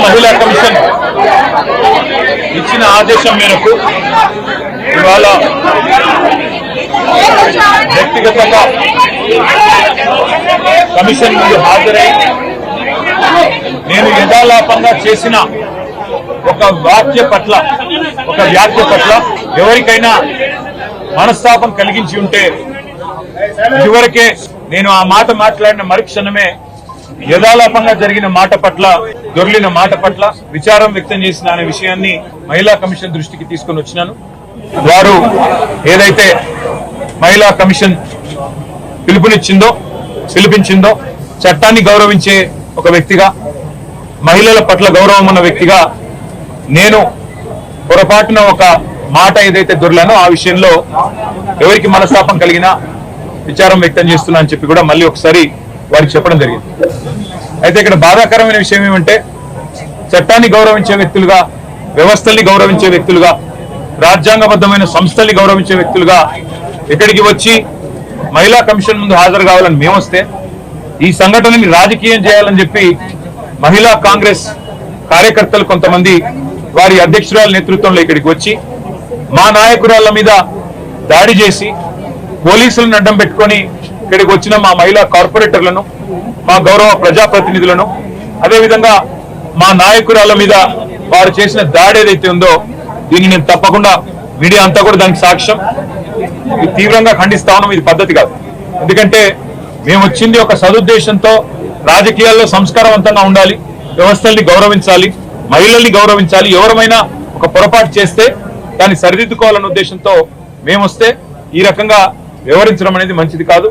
మహిళా కమిషన్ ఇచ్చిన ఆదేశం మేరకు ఇవాళ వ్యక్తిగతంగా కమిషన్ ముందు హాజరై నేను యథాలాపంగా చేసిన ఒక వ్యాఖ్య పట్ల ఎవరికైనా మనస్తాపం కలిగించి ఉంటే ఇదివరకే నేను ఆ మాట మాట్లాడిన మరుక్షణమే యథాలాపంగా జరిగిన మాట పట్ల, దొర్లిన మాట పట్ల విచారం వ్యక్తం చేసిన అనే విషయాన్ని మహిళా కమిషన్ దృష్టికి తీసుకుని వచ్చినాను. వారు ఏదైతే మహిళా కమిషన్ పిలిపించిందో చట్టాన్ని గౌరవించే ఒక వ్యక్తిగా, మహిళల పట్ల గౌరవం ఉన్న వ్యక్తిగా నేను పొరపాటున ఒక మాట ఏదైతే దొర్లానో ఆ విషయంలో ఎవరికి మనస్తాపం కలిగినా విచారం వ్యక్తం చేస్తున్నా అని చెప్పి కూడా మళ్ళీ ఒకసారి వారికి చెప్పడం జరిగింది. అయితే ఇక్కడ బాధాకరమైన విషయం ఏమంటే, చట్టాన్ని గౌరవించే వ్యక్తులుగా, వ్యవస్థల్ని గౌరవించే వ్యక్తులుగా, రాజ్యాంగబద్ధమైన సంస్థల్ని గౌరవించే వ్యక్తులుగా ఇక్కడికి వచ్చి మహిళా కమిషన్ ముందు హాజరు కావాలని మేము వస్తే, ఈ సంఘటనని రాజకీయం చేయాలని చెప్పి మహిళా కాంగ్రెస్ కార్యకర్తలు కొంతమంది వారి అధ్యక్షురాల నేతృత్వంలో ఇక్కడికి వచ్చి మా నాయకురాళ్ల మీద దాడి చేసి పోలీసులను అడ్డం పెట్టుకొని ఇక్కడికి వచ్చిన మా మహిళా కార్పొరేటర్లను, మా గౌరవ ప్రజాప్రతినిధులను, అదేవిధంగా మా నాయకురాళ్ల మీద వారు చేసిన దాడి ఏదైతే ఉందో దీన్ని నేను తప్పకుండా మీడియా అంతా కూడా దానికి సాక్ష్యం, తీవ్రంగా ఖండిస్తా ఉన్నాం. ఇది పద్ధతి కాదు. ఎందుకంటే మేము వచ్చింది ఒక సదుద్దేశంతో, రాజకీయాల్లో సంస్కారవంతంగా ఉండాలి, వ్యవస్థల్ని గౌరవించాలి, మహిళల్ని గౌరవించాలి. ఎవరమైనా ఒక పొరపాటు చేస్తే దాన్ని సరిదిద్దుకోవాలన్న ఉద్దేశంతో మేము వస్తే ఈ రకంగా వ్యవహరించడం అనేది మంచిది కాదు.